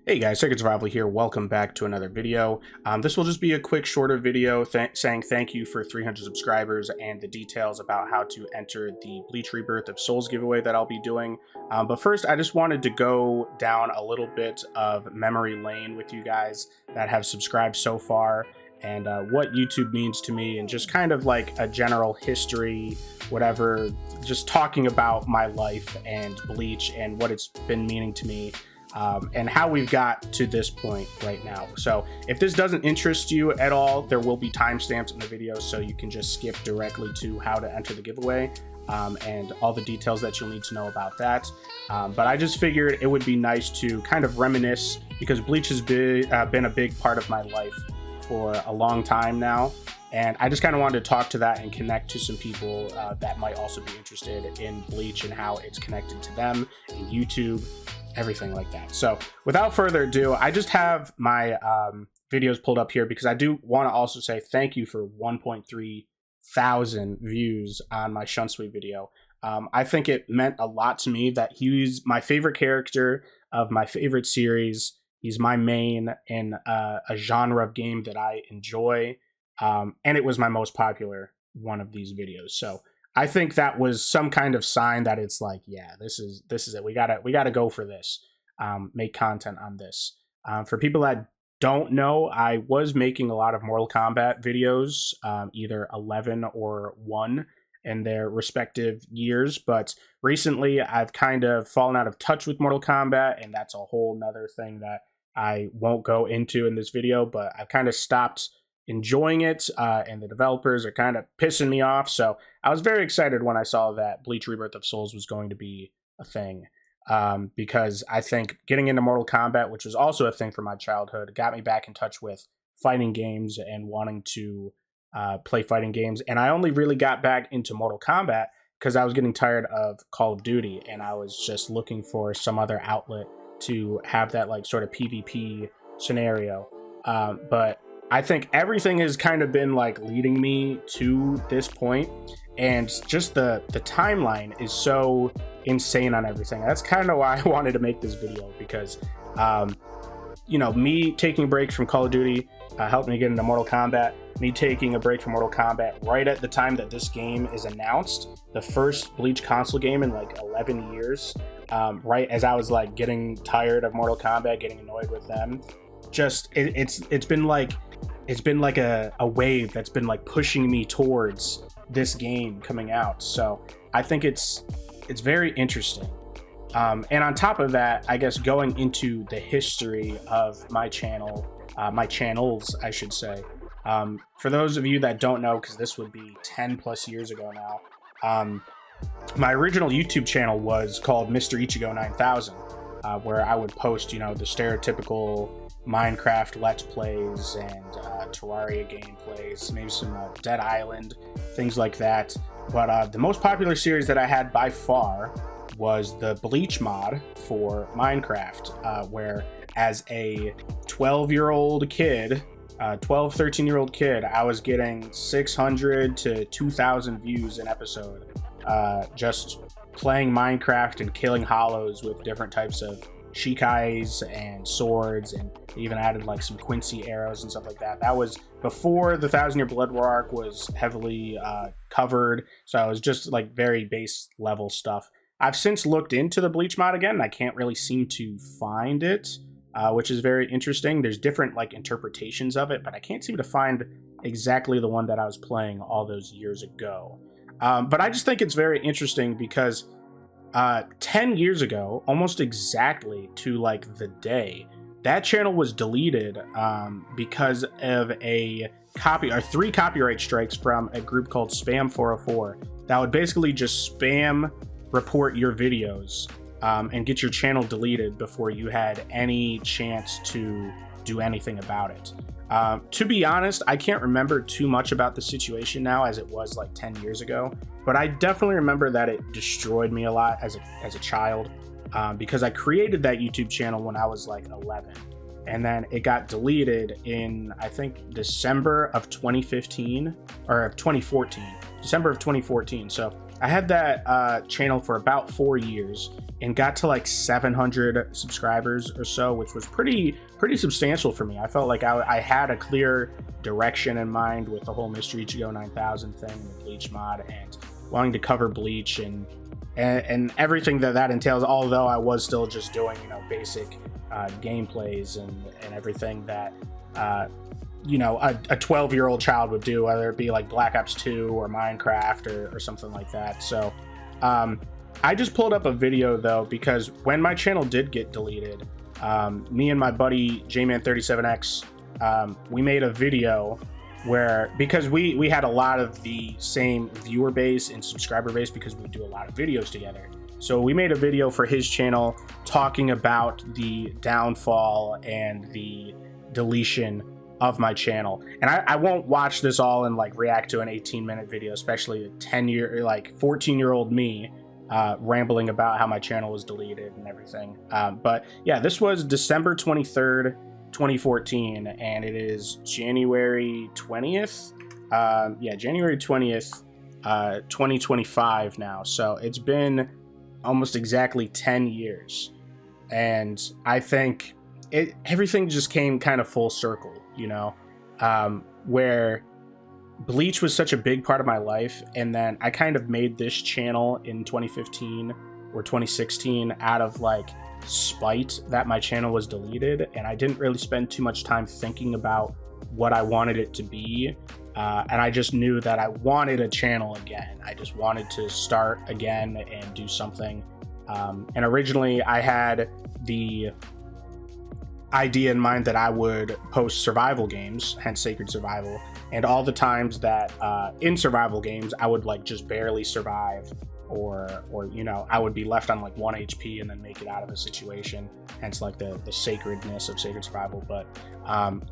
Hey guys, Second Survival here. Welcome back to another video. This will just be a quick, shorter video saying thank you for 300 subscribers and the details about how to enter the Bleach Rebirth of Souls giveaway that I'll be doing. But first, I just wanted to go down a little bit of memory lane with you guys that have subscribed so far and what YouTube means to me, and just kind of like a general history, whatever, just talking about my life and Bleach and what it's been meaning to me. And how we've got to this point right now. So if this doesn't interest you at all, there will be timestamps in the video, so you can just skip directly to how to enter the giveaway and all the details that you'll need to know about that. But I just figured it would be nice to kind of reminisce, because Bleach has been a big part of my life for a long time now. And I just kind of wanted to talk to that and connect to some people that might also be interested in Bleach and how it's connected to them and YouTube, everything like that. So without further ado, I just have my videos pulled up here because I do want to also say thank you for 1.3 thousand views on my Shunsui video. I think it meant a lot to me that he's my favorite character of my favorite series. He's my main in a genre of game that I enjoy. And it was my most popular one of these videos. So I think that was some kind of sign that it's like, yeah, this is it. We gotta go for this. Make content on this. For people that don't know, I was making a lot of Mortal Kombat videos, either 11 or 1 in their respective years. But recently I've kind of fallen out of touch with Mortal Kombat, and that's a whole nother thing that I won't go into in this video, but I've kind of stopped enjoying it, and the developers are kind of pissing me off. So I was very excited when I saw that Bleach Rebirth of Souls was going to be a thing, because I think getting into Mortal Kombat, which was also a thing from my childhood, got me back in touch with fighting games and wanting to play fighting games. And I only really got back into Mortal Kombat because I was getting tired of Call of Duty, and I was just looking for some other outlet to have that like sort of PvP scenario. But I think everything has kind of been like leading me to this point, and just the timeline is so insane on everything. That's kind of why I wanted to make this video, because you know, me taking a break from Call of Duty helped me get into Mortal Kombat. Me taking a break from Mortal Kombat right at the time that this game is announced, the first Bleach console game in like 11 years, right as I was like getting tired of Mortal Kombat, getting annoyed with them. Just it's been like a wave that's been like pushing me towards this game coming out. So I think it's very interesting. And on top of that, I guess going into the history of my channel, my channels, I should say. For those of you that don't know, because this would be 10 plus years ago now, my original YouTube channel was called Mr. Ichigo 9000, where I would post, you know, the stereotypical Minecraft Let's Plays and Terraria gameplays, maybe some Dead Island, things like that. But the most popular series that I had by far was the Bleach mod for Minecraft, where as a 12-year-old kid, 13-year-old kid, I was getting 600 to 2,000 views an episode, just playing Minecraft and killing hollows with different types of shikais and swords, and even added like some Quincy arrows and stuff like that. That was before the 1,000 Year Blood War arc was heavily covered, so it was just like very base level stuff. I've since looked into the Bleach mod again, and I can't really seem to find it, which is very interesting. There's different like interpretations of it, but I can't seem to find exactly the one that I was playing all those years ago. But I just think it's very interesting because 10 years ago, almost exactly to like the day, that channel was deleted because of three copyright strikes from a group called Spam 404 that would basically just spam report your videos and get your channel deleted before you had any chance to do anything about it. To be honest, I can't remember too much about the situation now as it was like 10 years ago, but I definitely remember that it destroyed me a lot as a child, because I created that YouTube channel when I was like 11, and then it got deleted in, I think, December of 2015 or of 2014, December of 2014. So I had that channel for about 4 years and got to like 700 subscribers or so, which was pretty substantial for me. I felt like I had a clear direction in mind with the whole Mystery Ichigo 9000 thing, the Bleach mod, and wanting to cover Bleach and everything that entails. Although I was still just doing, you know, basic gameplays and everything that you know, a 12-year-old child would do, whether it be like Black Ops 2 or Minecraft or something like that. So I just pulled up a video though, because when my channel did get deleted, me and my buddy JMan37X, we made a video where, because we had a lot of the same viewer base and subscriber base because we do a lot of videos together. So we made a video for his channel talking about the downfall and the deletion of my channel. And I won't watch this all and like react to an 18-minute video, especially a 14-year-old me rambling about how my channel was deleted and everything. But yeah, this was December 23rd, 2014, and it is January 20th. Yeah, January 20th, 2025 now. So it's been almost exactly 10 years. And I think everything just came kind of full circle, you know, where Bleach was such a big part of my life. And then I kind of made this channel in 2015 or 2016 out of like spite that my channel was deleted. And I didn't really spend too much time thinking about what I wanted it to be. And I just knew that I wanted a channel again. I just wanted to start again and do something. And originally I had the idea in mind that I would post survival games, hence Sacred Survival, and all the times that in survival games I would like just barely survive, or you know, I would be left on like 1 HP and then make it out of a situation, hence like the sacredness of Sacred Survival. But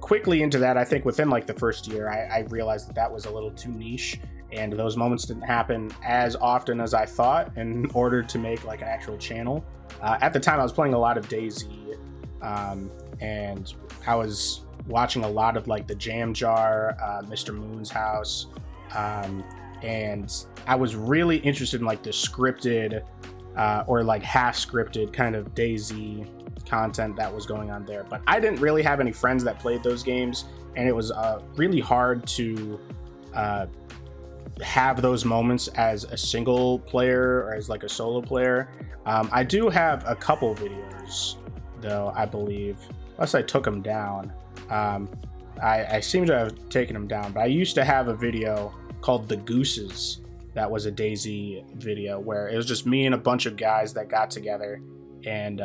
quickly into that, I think within like the first year, I realized that was a little too niche, and those moments didn't happen as often as I thought in order to make like an actual channel. At the time I was playing a lot of DayZ, and I was watching a lot of like the Jam Jar, Mr. Moon's House, and I was really interested in like the scripted or like half scripted kind of DayZ content that was going on there. But I didn't really have any friends that played those games, and it was really hard to have those moments as a single player or as like a solo player. I do have a couple videos though, I believe, unless I took them down. I seem to have taken them down, but I used to have a video called The Gooses that was a DayZ video where it was just me and a bunch of guys that got together, and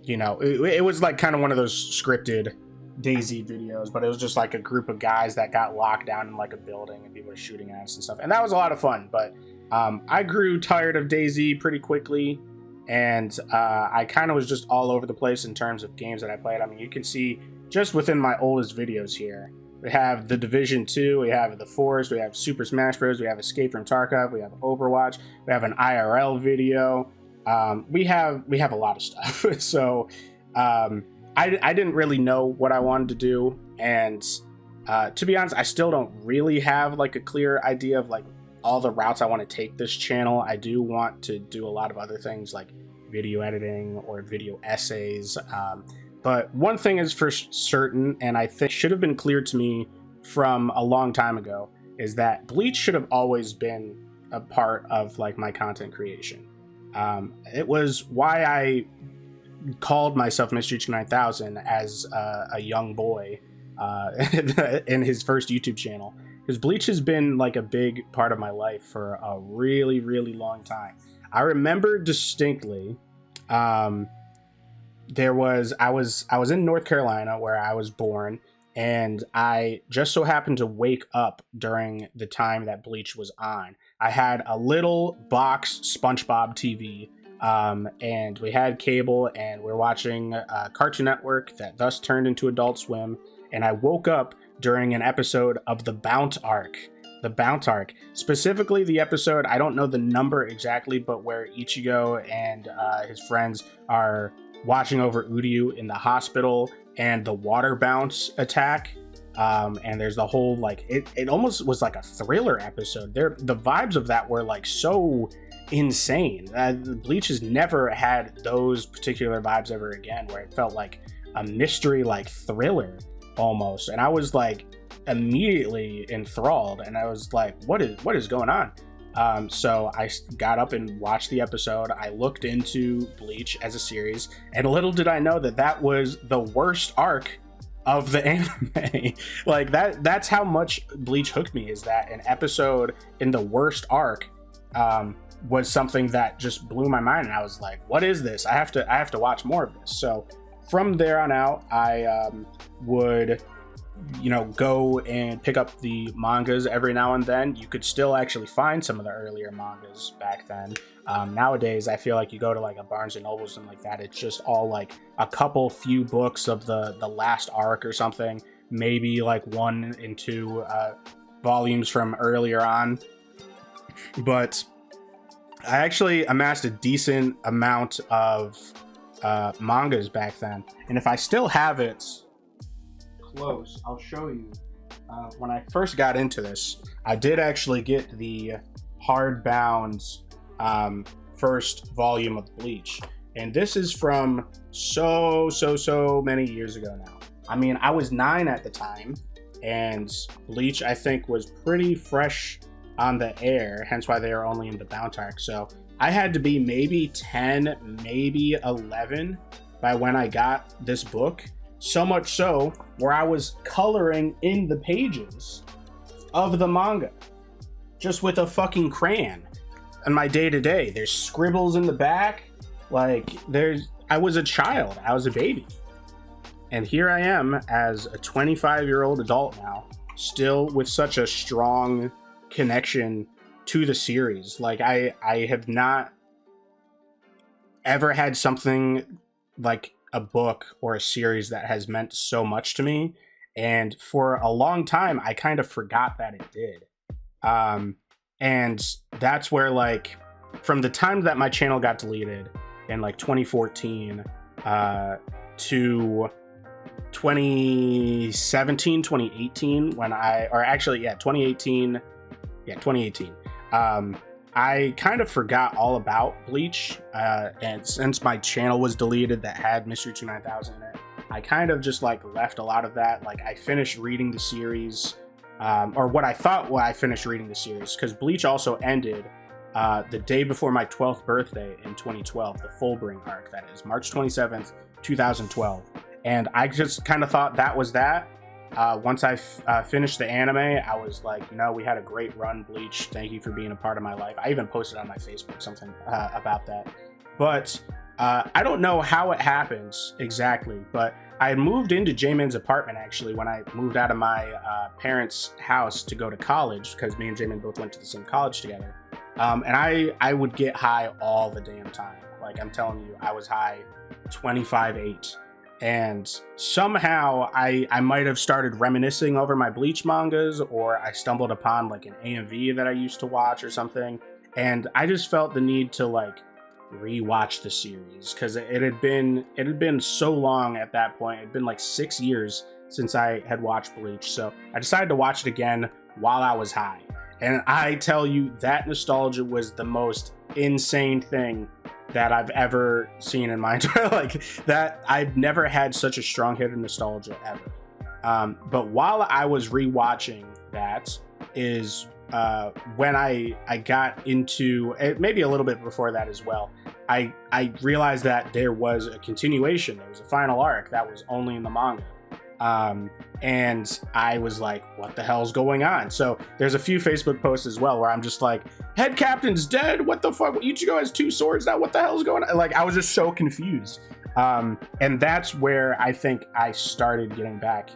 you know, it was like kind of one of those scripted DayZ videos, but it was just like a group of guys that got locked down in like a building and people were shooting at us and stuff, and that was a lot of fun. But I grew tired of DayZ pretty quickly, and I kind of was just all over the place in terms of games that I played. I mean, you can see just within my oldest videos here, we have The Division 2, we have The Forest, we have Super Smash Bros, we have Escape from Tarkov, we have Overwatch, we have an IRL video. We have a lot of stuff. So I didn't really know what I wanted to do, and to be honest, I still don't really have like a clear idea of like all the routes I want to take this channel. I do want to do a lot of other things like video editing or video essays. But one thing is for certain, and I think should have been clear to me from a long time ago, is that Bleach should have always been a part of like my content creation. It was why I called myself Mystery Ichigo 9000 as a young boy in his first YouTube channel, because Bleach has been like a big part of my life for a really, really long time. I remember distinctly, I was in North Carolina where I was born, and I just so happened to wake up during the time that Bleach was on. I had a little box SpongeBob TV, and we had cable, and we were watching Cartoon Network that thus turned into Adult Swim, and I woke up during an episode of the Bount arc. The Bount arc, specifically the episode, I don't know the number exactly, but where Ichigo and his friends are watching over Uryu in the hospital, and the water bounce attack And there's the whole like it almost was like a thriller episode. The vibes of that were like so insane. Bleach has never had those particular vibes ever again, where it felt like a mystery like thriller almost, and I was like immediately enthralled, and I was like, what is going on? So I got up and watched the episode. I looked into Bleach as a series, and little did I know that was the worst arc of the anime. Like that's how much Bleach hooked me, is that an episode in the worst arc was something that just blew my mind, and I was like, what is this? I have to watch more of this. So from there on out, I would go and pick up the mangas every now and then. You could still actually find some of the earlier mangas back then. Nowadays, I feel like you go to like a Barnes and Nobles and like that, it's just all like a few books of the last arc or something, maybe like 1 and 2 volumes from earlier on. But I actually amassed a decent amount of mangas back then, and if I still have it close, I'll show you. When I first got into this, I did actually get the hardbound first volume of Bleach, and this is from so many years ago now. I mean, I was 9 at the time, and Bleach I think was pretty fresh on the air, hence why they were only in the bound arc. So I had to be maybe 10, maybe 11 by when I got this book. So much so where I was coloring in the pages of the manga just with a fucking crayon in my day-to-day. There's scribbles in the back. Like I was a child. I was a baby. And here I am as a 25-year-old adult now, still with such a strong connection to the series. Like I have not ever had something like a book or a series that has meant so much to me, and for a long time I kind of forgot that it did. And that's where, like, from the time that my channel got deleted in like 2014 to 2017, 2018, 2018, I kind of forgot all about Bleach, and since my channel was deleted that had Mystery 29000 in it, I kind of just like left a lot of that. Like I finished reading the series, or what I thought I finished reading the series, because Bleach also ended the day before my 12th birthday in 2012, the Fullbring arc, that is March 27th, 2012. And I just kind of thought that was that. Once I finished the anime, I was like, we had a great run, Bleach. Thank you for being a part of my life. I even posted on my Facebook something about that. But I don't know how it happens exactly, but I had moved into J-Man's apartment actually when I moved out of my parents' house to go to college, because me and J-Man both went to the same college together. And I would get high all the damn time. Like, I'm telling you, I was high 25/8. And somehow I might have started reminiscing over my Bleach mangas, or I stumbled upon like an AMV that I used to watch or something. And I just felt the need to like rewatch the series, because it had been so long at that point. It had been like 6 years since I had watched Bleach. So I decided to watch it again while I was high. And I tell you, that nostalgia was the most insane thing that I've ever seen in my entire, like, that I've never had such a strong hit of nostalgia ever. But while I was rewatching that is when I got into, maybe a little bit before that as well, I realized that there was a continuation. There was a final arc that was only in the manga. And I was like, what the hell's going on? So there's a few Facebook posts as well where I'm just like, head captain's dead, what the fuck, Ichigo has 2 swords now, what the hell's going on? Like, I was just so confused. And that's where I think I started getting back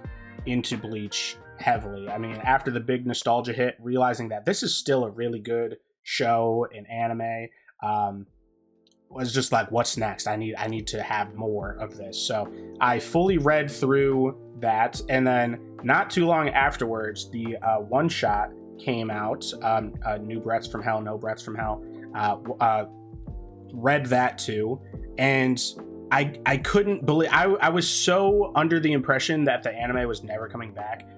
into Bleach heavily. I mean, after the big nostalgia hit, realizing that this is still a really good show and anime, was just like, what's next? I need to have more of this. So I fully read through that, and then not too long afterwards, the one shot came out, New Breaths from Hell, No Breaths from Hell. Read that too, and I couldn't believe, I was so under the impression that the anime was never coming back.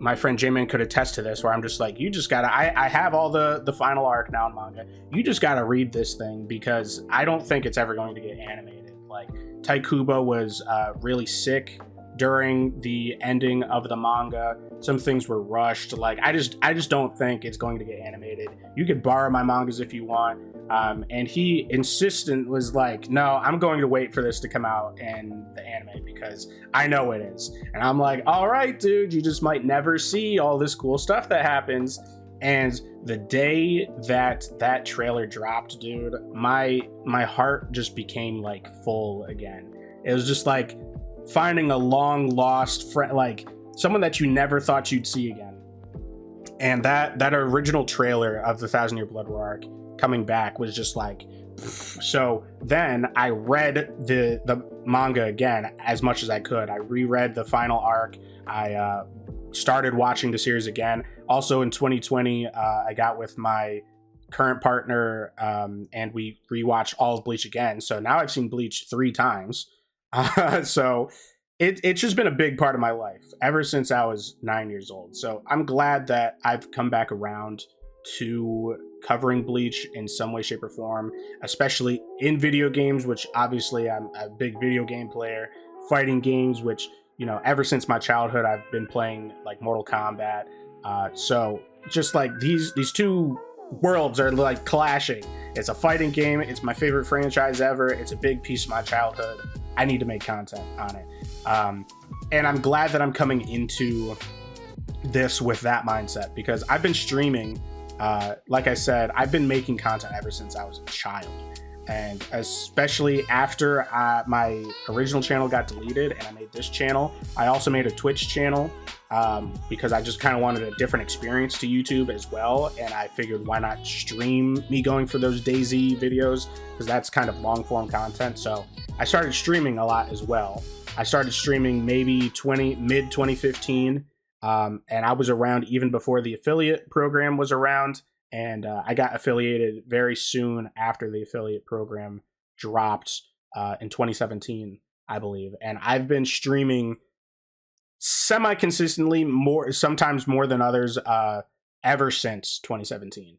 My friend J-Man could attest to this, where I'm just like, you just gotta, I have all the final arc now in manga. You just gotta read this thing, because I don't think it's ever going to get animated. Like, Taikuba was really sick during the ending of the manga. Some things were rushed. Like, I just don't think it's going to get animated. You could borrow my mangas if you want. And he was like, no, I'm going to wait for this to come out in the anime, because I know it is. And I'm like, all right, dude, you just might never see all this cool stuff that happens. And the day that trailer dropped, dude, my heart just became like full again. It was just like finding a long lost friend, like someone that you never thought you'd see again. And that original trailer of the 1,000 Year Blood War arc coming back was just like, so then I read the manga again as much as I could. I reread the final arc. I started watching the series again. Also in 2020, I got with my current partner, and we rewatched all of Bleach again. So now I've seen Bleach 3 times. So it's just been a big part of my life ever since I was 9 years old. So I'm glad that I've come back around to covering Bleach in some way, shape, or form, especially in video games, which obviously I'm a big video game player. Fighting games, which, you know, ever since my childhood, I've been playing like Mortal Kombat. So just like these two worlds are like clashing. It's a fighting game. It's my favorite franchise ever. It's a big piece of my childhood. I need to make content on it. And I'm glad that I'm coming into this with that mindset, because I've been streaming. Like I said, I've been making content ever since I was a child. And especially after my original channel got deleted and I made this channel, I also made a Twitch channel, because I just kind of wanted a different experience to YouTube as well. And I figured, why not stream me going for those DayZ videos, because that's kind of long form content. So I started streaming a lot as well. I started streaming maybe mid 2015. And I was around even before the affiliate program was around. And I got affiliated very soon after the affiliate program dropped in 2017, I believe. And I've been streaming semi-consistently, sometimes more than others, ever since 2017.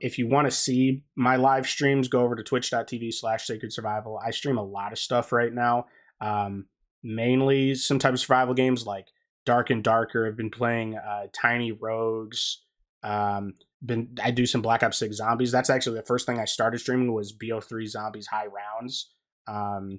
If you want to see my live streams, go over to twitch.tv/Sacred Survival. I stream a lot of stuff right now, mainly some type of survival games like Dark and Darker. I've been playing Tiny Rogues. I do some Black Ops 6 Zombies. That's actually the first thing I started streaming, was BO3 Zombies High Rounds, and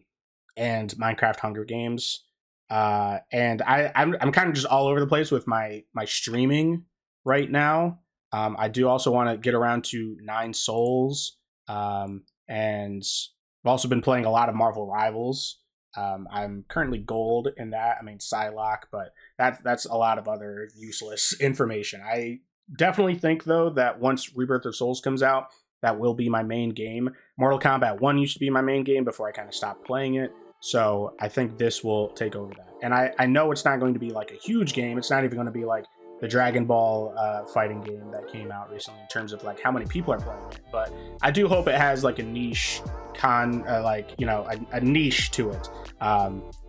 Minecraft Hunger Games. And I'm kind of just all over the place with my streaming right now. I do also want to get around to 9 Souls, and I've also been playing a lot of Marvel Rivals. I'm currently gold in that. I mean, Psylocke, but that's a lot of other useless information. I definitely think, though, that once Rebirth of Souls comes out, that will be my main game. Mortal Kombat 1 used to be my main game before I kind of stopped playing it. So I think this will take over that. And I know it's not going to be like a huge game. It's not even going to be like the Dragon Ball fighting game that came out recently in terms of like how many people are playing it. But I do hope it has like a niche a niche to it,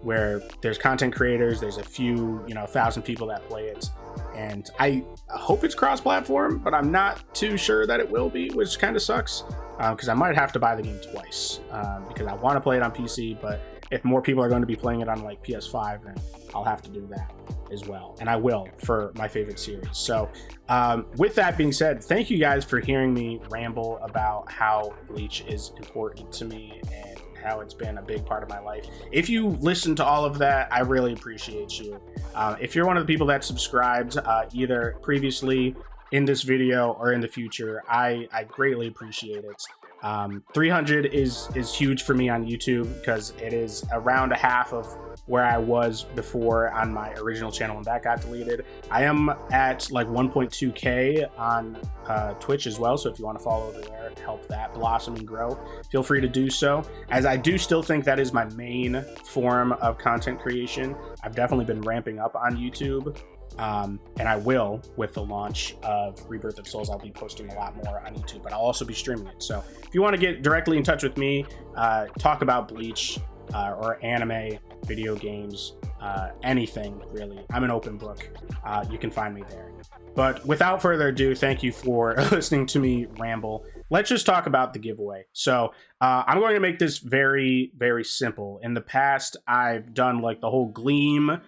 where there's content creators, there's a few, 1,000 people that play it. And I hope it's cross-platform, but I'm not too sure that it will be, which kind of sucks, because I might have to buy the game twice, because I want to play it on PC, but if more people are going to be playing it on like PS5, then I'll have to do that as well. And I will, for my favorite series. So with that being said, thank you guys for hearing me ramble about how Bleach is important to me and how it's been a big part of my life. If you listen to all of that, I really appreciate you. If you're one of the people that subscribed either previously in this video or in the future, I greatly appreciate it. 300 is huge for me on YouTube, because it is around a half of where I was before on my original channel when that got deleted. I am at like 1.2K on Twitch as well, so if you want to follow over there, help that blossom and grow, feel free to do so, as I do still think that is my main form of content creation. I've definitely been ramping up on YouTube, and I will with the launch of Rebirth of Souls. I'll be posting a lot more on YouTube, but I'll also be streaming it. So if you want to get directly in touch with me, talk about Bleach, or anime, video games, anything really. I'm an open book. You can find me there. But without further ado, thank you for listening to me ramble. Let's just talk about the giveaway. So I'm going to make this very, very simple. In the past, I've done like the whole Gleam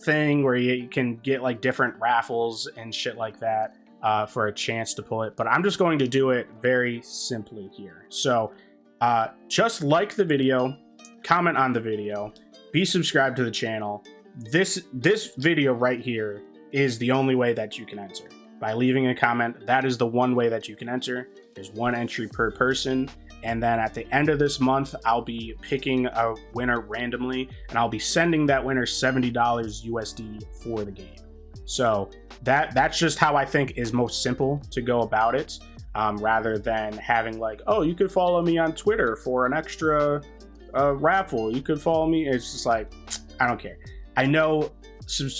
thing where you can get like different raffles and shit like that for a chance to pull it. But I'm just going to do it very simply here. So just like the video, comment on the video, be subscribed to the channel. This video right here is the only way that you can enter. By leaving a comment, that is the one way that you can enter. There's one entry per person. And then at the end of this month, I'll be picking a winner randomly, and I'll be sending that winner $70 USD for the game. So that's just how I think is most simple to go about it, rather than having like, oh, you could follow me on Twitter for an extra raffle. You could follow me. It's just like, I don't care. I know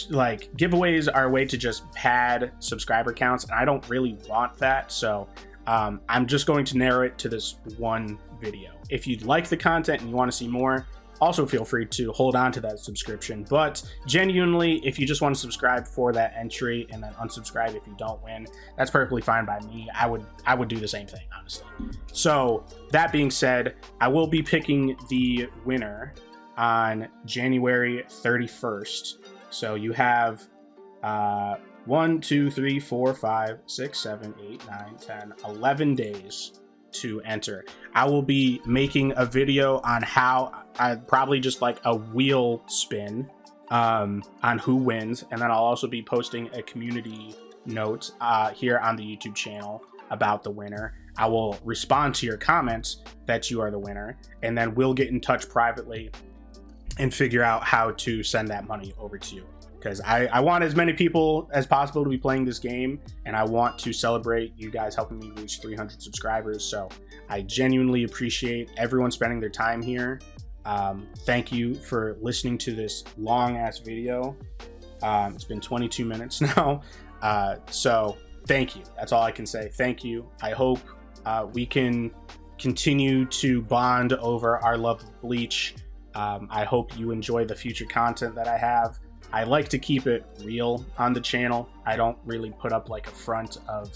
like giveaways are a way to just pad subscriber counts, and I don't really want that. So I'm just going to narrow it to this one video. If you like the content and you want to see more, also feel free to hold on to that subscription. But genuinely, if you just want to subscribe for that entry and then unsubscribe if you don't win, that's perfectly fine by me. I would do the same thing, honestly. So that being said, I will be picking the winner on January 31st. So you have 1, 2, 3, 4, 5, 6, 7, 8, 9, 10, 11 days to enter. I will be making a video on how probably just like a wheel spin on who wins, and then I'll also be posting a community note here on the YouTube channel about the winner. I will respond to your comments that you are the winner, and then we'll get in touch privately and figure out how to send that money over to you. Because I want as many people as possible to be playing this game, and I want to celebrate you guys helping me reach 300 subscribers. So I genuinely appreciate everyone spending their time here. Thank you for listening to this long ass video. It's been 22 minutes now. So thank you. That's all I can say. Thank you. I hope we can continue to bond over our love of Bleach. I hope you enjoy the future content that I have. I like to keep it real on the channel. I don't really put up like a front of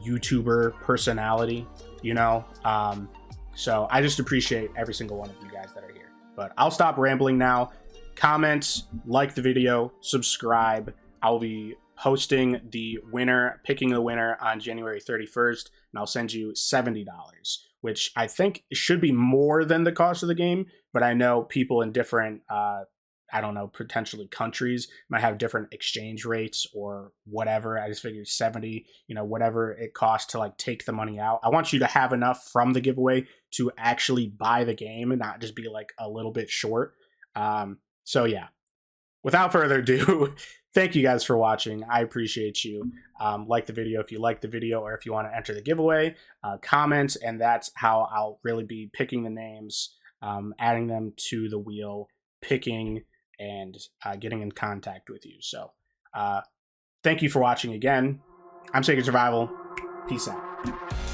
YouTuber personality, you know? So I just appreciate every single one of you guys that are here. But I'll stop rambling now. Comment, like the video, subscribe. I'll be posting the winner, picking the winner on January 31st, and I'll send you $70, which I think should be more than the cost of the game, but I know people in different I don't know, potentially countries might have different exchange rates or whatever. I just figured 70, you know, whatever it costs to like take the money out. I want you to have enough from the giveaway to actually buy the game and not just be like a little bit short. So yeah, without further ado, thank you guys for watching. I appreciate you. Like the video if you like the video, or if you want to enter the giveaway, comment, and that's how I'll really be picking the names, adding them to the wheel, picking, and getting in contact with you. So thank you for watching again. I'm Sacred Survival. Peace out.